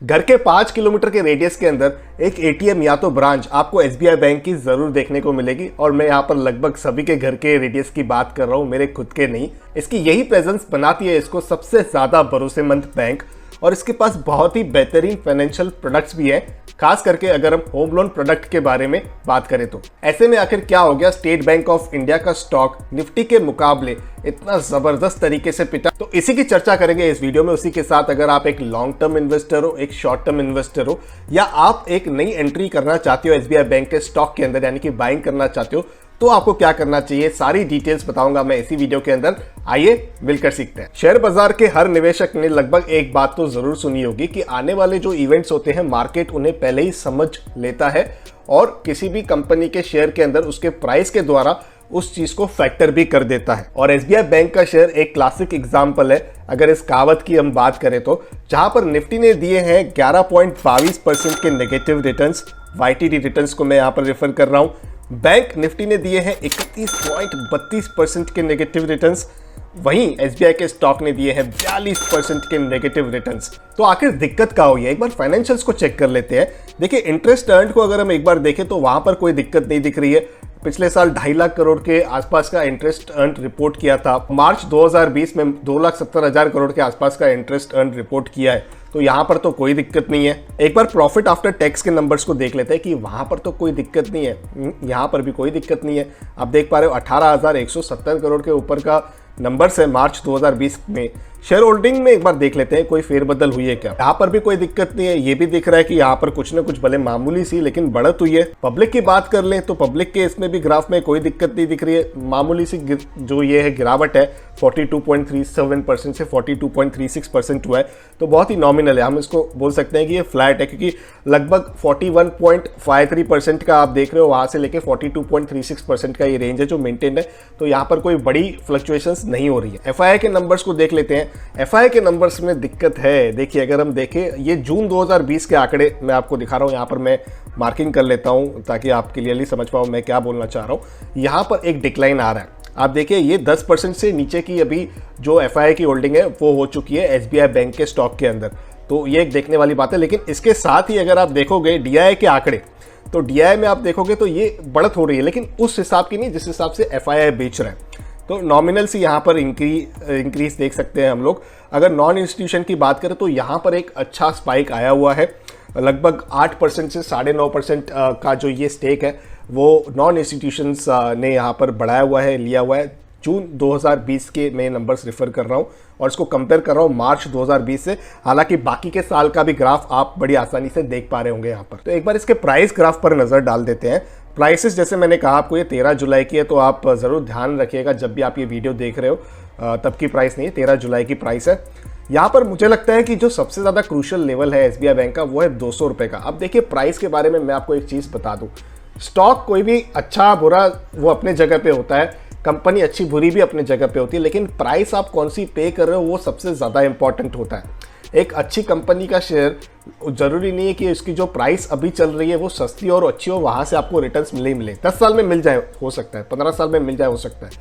घर के 5 किलोमीटर के रेडियस के अंदर एक एटीएम या तो ब्रांच आपको एसबीआई बैंक की जरूर देखने को मिलेगी। और मैं यहाँ पर लगभग सभी के घर के रेडियस की बात कर रहा हूँ, मेरे खुद के नहीं। इसकी यही प्रेजेंस बनाती है इसको सबसे ज्यादा भरोसेमंद बैंक। और इसके पास बहुत ही बेहतरीन फाइनेंशियल प्रोडक्ट्स भी हैं, खास करके अगर हम होम लोन प्रोडक्ट के बारे में बात करें तो। ऐसे में आखिर क्या हो गया, स्टेट बैंक ऑफ इंडिया का स्टॉक निफ्टी के मुकाबले इतना जबरदस्त तरीके से पिटा, तो इसी की चर्चा करेंगे इस वीडियो में। उसी के साथ अगर आप एक लॉन्ग टर्म इन्वेस्टर हो, एक शॉर्ट टर्म इन्वेस्टर हो, या आप एक नई एंट्री करना चाहते हो एसबीआई बैंक के स्टॉक के अंदर, यानी कि बाइंग करना चाहते हो, तो आपको क्या करना चाहिए, सारी डिटेल्स बताऊंगा मैं इसी वीडियो के अंदर। आइए मिलकर सीखते हैं। शेयर बाजार के हर निवेशक ने लगभग एक बात तो जरूर सुनी होगी कि आने वाले जो इवेंट्स होते हैं मार्केट उन्हें पहले ही समझ लेता है और किसी भी कंपनी के शेयर के अंदर उसके प्राइस के द्वारा उस चीज को फैक्टर भी कर देता है। और एसबीआई बैंक का शेयर एक क्लासिक एग्जांपल है अगर इस कहावत की हम बात करें तो, जहां पर निफ्टी ने दिए हैं 11.22% के नेगेटिव रिटर्न्स, वाईटीडी रिटर्न्स को मैं यहां पर रेफर कर रहा हूं। बैंक निफ्टी ने दिए हैं 31.32% के नेगेटिव रिटर्न्स, वहीं एसबीआई के स्टॉक ने दिए हैं 42% के नेगेटिव रिटर्न्स। तो आखिर दिक्कत क्या हुई है, एक बार फाइनेंशियल्स को चेक कर लेते हैं। देखिए इंटरेस्ट अर्न्ड को अगर हम एक बार देखें तो वहां पर कोई दिक्कत नहीं दिख रही है। पिछले साल 2.5 लाख करोड़ के आसपास का इंटरेस्ट अर्न रिपोर्ट किया था। मार्च 2020 में 2,70,000 करोड़ के आसपास का इंटरेस्ट अर्न रिपोर्ट किया है, तो यहां पर तो कोई दिक्कत नहीं है। एक बार प्रॉफिट आफ्टर टैक्स के नंबर्स को देख लेते हैं कि वहां पर तो कोई दिक्कत नहीं है, यहां पर भी कोई दिक्कत नहीं है। आप देख पा रहे हो 18,170 करोड़ के ऊपर का नंबर्स है मार्च 2020 में। शेयर होल्डिंग में एक बार देख लेते हैं कोई फेरबदल हुई है क्या, यहाँ पर भी कोई दिक्कत नहीं है। ये भी दिख रहा है कि यहाँ पर कुछ ना कुछ भले मामूली सी लेकिन बढ़त हुई है। पब्लिक की बात कर लें तो पब्लिक के इसमें भी ग्राफ में कोई दिक्कत नहीं दिख रही है। मामूली सी जो ये है गिरावट है 42.37% से 42.36% हुआ है, तो बहुत ही नॉमिनल है। हम इसको बोल सकते हैं कि ये फ्लैट है, क्योंकि लगभग 41.53% का आप देख रहे हो, वहां से लेके 42.36% का ये रेंज है जो मेंटेन है। तो यहाँ पर कोई बड़ी फ्लक्चुएशंस नहीं हो रही है। एफआईआई के नंबर्स को देख लेते हैं। एफआईआई के नंबर्स में दिक्कत है। देखिए अगर हम देखें, ये जून 2020 के आंकड़े मैं आपको दिखा रहा हूं, यहां पर मैं मार्किंग कर लेता हूं ताकि आप क्लियरली समझ पाओ मैं क्या बोलना चाह रहा हूं। यहां पर एक डिक्लाइन आ रहा है, आप देखिए ये 10% से नीचे की अभी जो एफआईआई की होल्डिंग है वो हो चुकी है एसबीआई बैंक के स्टॉक के अंदर, तो ये एक देखने वाली बात है। लेकिन इसके साथ ही अगर आप देखोगे डीआईआई के आंकड़े, तो डीआईआई में आप देखोगे तो ये बढ़त हो रही है, लेकिन उस हिसाब की नहीं जिस हिसाब से एफआईआई बेच रहा है। तो नॉमिनल से यहाँ पर इंक्रीज देख सकते हैं हम लोग। अगर नॉन इंस्टीट्यूशन की बात करें तो यहाँ पर एक अच्छा स्पाइक आया हुआ है, लगभग 8% से 9.5% का जो ये स्टेक है वो नॉन इंस्टीट्यूशंस ने यहाँ पर बढ़ाया हुआ है, लिया हुआ है। जून 2020 के मैं नंबर्स रेफर कर रहा हूँ और इसको कंपेयर कर रहा हूँ मार्च 2020 से। हालांकि बाकी के साल का भी ग्राफ आप बड़ी आसानी से देख पा रहे होंगे यहाँ पर। तो एक बार इसके प्राइस ग्राफ पर नजर डाल देते हैं। प्राइसेस जैसे मैंने कहा आपको ये 13 जुलाई की है, तो आप जरूर ध्यान रखिएगा जब भी आप ये वीडियो देख रहे हो तब की प्राइस नहीं है, 13 जुलाई की प्राइस है। यहाँ पर मुझे लगता है कि जो सबसे ज़्यादा क्रूशियल लेवल है एसबीआई बैंक का वो है 200 रुपये का। अब देखिए प्राइस के बारे में मैं आपको एक चीज़ बता दूँ, स्टॉक कोई भी अच्छा बुरा वो अपने जगह पे होता है, कंपनी अच्छी बुरी भी अपने जगह पे होती है, लेकिन प्राइस आप कौन सी पे कर रहे हो वो सबसे ज़्यादा इंपॉर्टेंट होता है। एक अच्छी कंपनी का शेयर जरूरी नहीं है कि उसकी जो प्राइस अभी चल रही है वो सस्ती और अच्छी हो, वहां से आपको रिटर्न्स मिले ही मिले। 10 साल में मिल जाए हो सकता है, 15 साल में मिल जाए हो सकता है,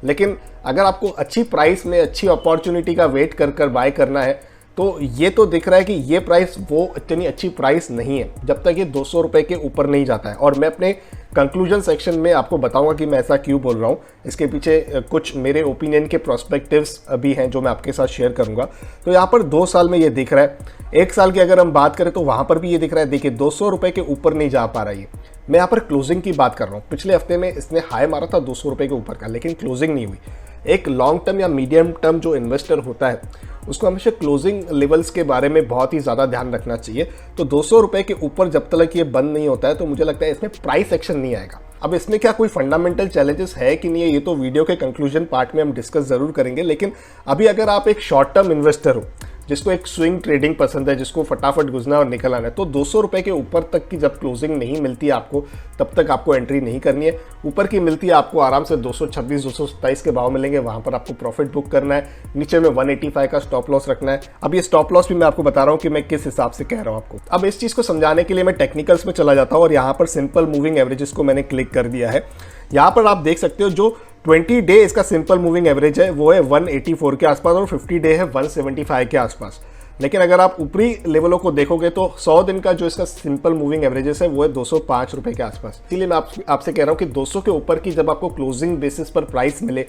लेकिन अगर आपको अच्छी प्राइस में अच्छी अपॉर्चुनिटी का वेट कर कर बाय करना है तो ये तो दिख रहा है कि ये प्राइस वो इतनी अच्छी प्राइस नहीं है जब तक ये 200 रुपये के ऊपर नहीं जाता है। और मैं अपने कंक्लूजन सेक्शन में आपको बताऊंगा कि मैं ऐसा क्यों बोल रहा हूँ। इसके पीछे कुछ मेरे ओपिनियन के प्रोस्पेक्टिव्स भी हैं जो मैं आपके साथ शेयर करूंगा। तो यहाँ पर 2 साल में ये दिख रहा है, 1 साल की अगर हम बात करें तो वहाँ पर भी ये दिख रहा है। देखिए 200 रुपये के ऊपर नहीं जा पा रहा है ये। मैं यहाँ पर क्लोजिंग की बात कर रहा हूँ, पिछले हफ्ते में इसने हाई मारा था 200 रुपये के ऊपर का, लेकिन क्लोजिंग नहीं हुई। एक लॉन्ग टर्म या मीडियम टर्म जो इन्वेस्टर होता है उसको हमेशा क्लोजिंग लेवल्स के बारे में बहुत ही ज़्यादा ध्यान रखना चाहिए। तो 200 रुपये के ऊपर जब तक ये बंद नहीं होता है तो मुझे लगता है इसमें प्राइस एक्शन नहीं आएगा। अब इसमें क्या कोई फंडामेंटल चैलेंजेस है कि नहीं है, ये तो वीडियो के कंक्लूजन पार्ट में हम डिस्कस जरूर करेंगे। लेकिन अभी अगर आप एक शॉर्ट टर्म इन्वेस्टर हो जिसको एक स्विंग ट्रेडिंग पसंद है, जिसको फटाफट घुसना और निकल आना है, तो 200 रुपये के ऊपर तक की जब क्लोजिंग नहीं मिलती है आपको, तब तक आपको एंट्री नहीं करनी है। ऊपर की मिलती है आपको आराम से 226 227 के भाव मिलेंगे, वहां पर आपको प्रॉफिट बुक करना है। नीचे में 185 का स्टॉप लॉस रखना है। अब ये स्टॉप लॉस भी मैं आपको बता रहा हूँ कि मैं किस हिसाब से कह रहा हूँ आपको। अब इस चीज़ को समझाने के लिए मैं टेक्निकल्स में चला जाता हूँ और यहाँ पर सिंपल मूविंग एवरेजेस को मैंने क्लिक कर दिया है। यहाँ पर आप देख सकते हो जो 20 डे इसका सिंपल मूविंग एवरेज है वो है 184 के आसपास और 50 डे है 175 के आसपास। लेकिन अगर आप ऊपरी लेवलों को देखोगे तो 100 दिन का जो इसका सिंपल मूविंग एवरेजेस है वो है 205 रुपए के आसपास। इसीलिए मैं आपसे कह रहा हूँ कि 200 के ऊपर की जब आपको क्लोजिंग बेसिस पर प्राइस मिले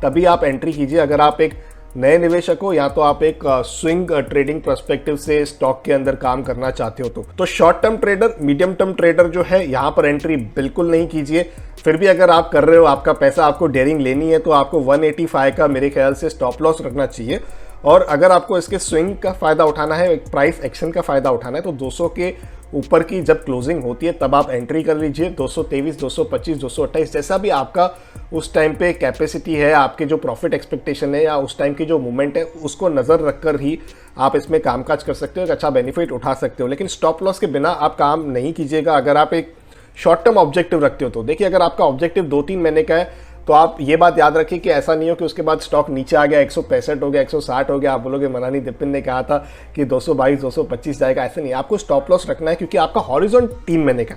तभी आप एंट्री कीजिए। अगर आप एक नए निवेशक हो या तो आप एक स्विंग ट्रेडिंग पर्सपेक्टिव से स्टॉक के अंदर काम करना चाहते हो तो short term trader, medium term trader जो है यहाँ पर एंट्री बिल्कुल नहीं कीजिए। फिर भी अगर आप कर रहे हो, आपका पैसा, आपको डेयरिंग लेनी है तो आपको 185 का मेरे ख्याल से स्टॉप लॉस रखना चाहिए। और अगर आपको इसके स्विंग का फायदा उठाना है, एक प्राइस एक्शन का फायदा उठाना है तो 200 के ऊपर की जब क्लोजिंग होती है तब आप एंट्री कर लीजिए। 223, 225, 228 जैसा भी आपका उस टाइम पे कैपेसिटी है, आपके जो प्रॉफिट एक्सपेक्टेशन है या उस टाइम की जो मूवमेंट है उसको नज़र रखकर ही आप इसमें कामकाज कर सकते हो, एक अच्छा बेनिफिट उठा सकते हो। लेकिन स्टॉप लॉस के बिना आप काम नहीं कीजिएगा। अगर आप एक शॉर्ट टर्म ऑब्जेक्टिव रखते हो तो देखिए, अगर आपका ऑब्जेक्टिव 2-3 महीने का है तो आप ये बात याद रखिए कि ऐसा नहीं हो कि उसके बाद स्टॉक नीचे आ गया, 165 हो गया, 160 हो गया, आप बोलोगे मनानी दिपिन ने कहा था कि 222, 225 जाएगा। ऐसा नहीं, आपको स्टॉप लॉस रखना है क्योंकि आपका हॉरिजॉन 3 महीने का।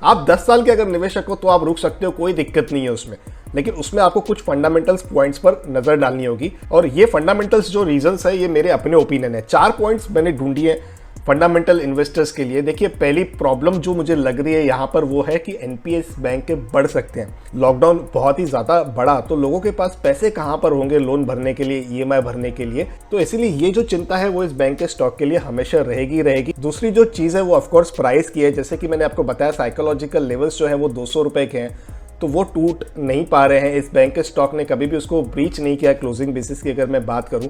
आप 10 साल के अगर निवेशक हो तो आप रुक सकते हो, कोई दिक्कत नहीं है उसमें, लेकिन उसमें आपको कुछ फंडामेंटल्स पॉइंट्स पर नजर डालनी होगी। और ये फंडामेंटल्स जो रीजंस है ये मेरे अपने ओपिनियन है। 4 पॉइंट्स मैंने ढूंढी है फंडामेंटल इन्वेस्टर्स के लिए। देखिए, पहली प्रॉब्लम जो मुझे लग रही है यहाँ पर वो है कि एनपीएस बैंक के बढ़ सकते हैं। लॉकडाउन बहुत ही ज़्यादा बढ़ा तो लोगों के पास पैसे कहाँ पर होंगे लोन भरने के लिए, ईएमआई भरने के लिए, तो इसीलिए ये जो चिंता है वो इस बैंक के स्टॉक के लिए हमेशा रहेगी। दूसरी जो चीज़ है वो ऑफकोर्स प्राइस की है। जैसे कि मैंने आपको बताया, साइकोलॉजिकल लेवल्स जो है वो 200 रुपये के हैं तो वो टूट नहीं पा रहे हैं। इस बैंक के स्टॉक ने कभी भी उसको ब्रीच नहीं किया क्लोजिंग बेसिस की अगर मैं बात करूँ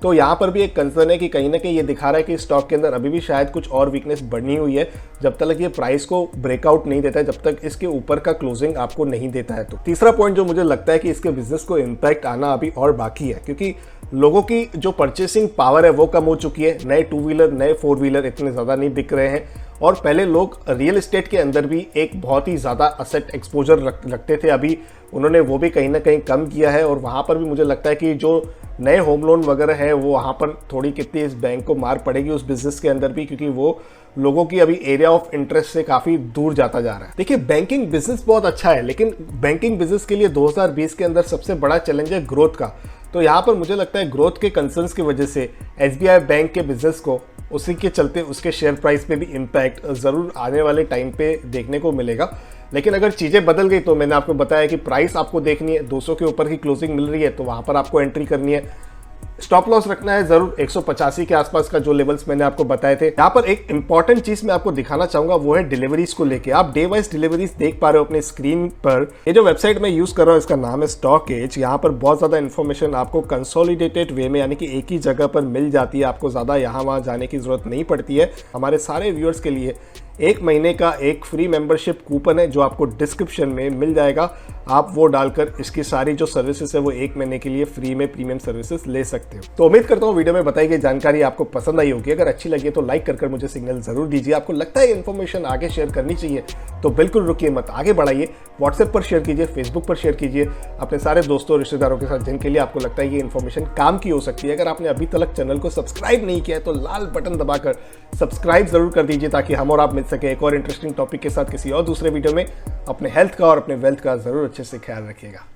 तो यहाँ पर भी एक कंसर्न है कि कहीं ना कहीं ये दिखा रहा है कि स्टॉक के अंदर अभी भी शायद कुछ और वीकनेस बढ़नी हुई है जब तक ये प्राइस को ब्रेकआउट नहीं देता है, जब तक इसके ऊपर का क्लोजिंग आपको नहीं देता है। तो तीसरा पॉइंट जो मुझे लगता है कि इसके बिजनेस को इम्पैक्ट आना अभी और बाकी है, क्योंकि लोगों की जो परचेसिंग पावर है वो कम हो चुकी है। नए 2 व्हीलर, नए 4 व्हीलर इतने ज़्यादा नहीं बिक रहे हैं। और पहले लोग रियल एस्टेट के अंदर भी एक बहुत ही ज़्यादा असेट एक्सपोजर रखते थे, अभी उन्होंने वो भी कहीं ना कहीं कम किया है। और वहाँ पर भी मुझे लगता है कि जो नए होम लोन वगैरह है वो वहाँ पर थोड़ी कितनी इस बैंक को मार पड़ेगी उस बिजनेस के अंदर भी, क्योंकि वो लोगों की अभी एरिया ऑफ इंटरेस्ट से काफ़ी दूर जाता जा रहा है। देखिए, बैंकिंग बिजनेस बहुत अच्छा है, लेकिन बैंकिंग बिजनेस के लिए 2020 के अंदर सबसे बड़ा चैलेंज है ग्रोथ का। तो यहाँ पर मुझे लगता है ग्रोथ के कंसर्न्स की वजह से एसबीआई बैंक के बिजनेस को, उसी के चलते उसके शेयर प्राइस पे भी इम्पैक्ट ज़रूर आने वाले टाइम पे देखने को मिलेगा। लेकिन अगर चीज़ें बदल गई तो मैंने आपको बताया कि प्राइस आपको देखनी है, 200 के ऊपर की क्लोजिंग मिल रही है तो वहाँ पर आपको एंट्री करनी है। स्टॉप लॉस रखना है जरूर 185 के आसपास का, जो लेवल्स मैंने आपको बताए थे। यहाँ पर एक इंपॉर्टेंट चीज मैं आपको दिखाना चाहूंगा, वो है डिलीवरीज को लेके। आप डे वाइज डिलीवरीज देख पा रहे हो अपने स्क्रीन पर। ये जो वेबसाइट मैं यूज कर रहा हूँ इसका नाम है स्टॉक एज। यहाँ पर बहुत ज्यादा इन्फॉर्मेशन आपको कंसोलिडेटेड वे में, यानी कि एक ही जगह पर मिल जाती है। आपको ज्यादा यहाँ वहाँ जाने की जरूरत नहीं पड़ती है। हमारे सारे व्यूअर्स के लिए 1 महीने का एक फ्री मेंबरशिप कूपन है जो आपको डिस्क्रिप्शन में मिल जाएगा। आप वो डालकर इसकी सारी जो सर्विसेज है वो 1 महीने के लिए फ्री में प्रीमियम सर्विसेज ले सकते हो। तो उम्मीद करता हूँ वीडियो में बताई गई जानकारी आपको पसंद आई होगी। अगर अच्छी लगी तो लाइक कर मुझे सिग्नल जरूर दीजिए। आपको लगता है इन्फॉर्मेशन आगे शेयर करनी चाहिए तो बिल्कुल रुकिए मत, आगे बढ़ाइए। व्हाट्सएप पर शेयर कीजिए, फेसबुक पर शेयर कीजिए अपने सारे दोस्तों रिश्तेदारों के साथ जिनके लिए आपको लगता है ये इन्फॉर्मेशन काम की हो सकती है। अगर आपने अभी तक चैनल को सब्सक्राइब नहीं किया है तो लाल बटन दबाकर सब्सक्राइब जरूर कर दीजिए, ताकि हम और आप मिल सके एक और इंटरेस्टिंग टॉपिक के साथ किसी और दूसरे वीडियो में। अपने हेल्थ का और अपने वेल्थ का जरूर अच्छे से ख्याल रखिएगा।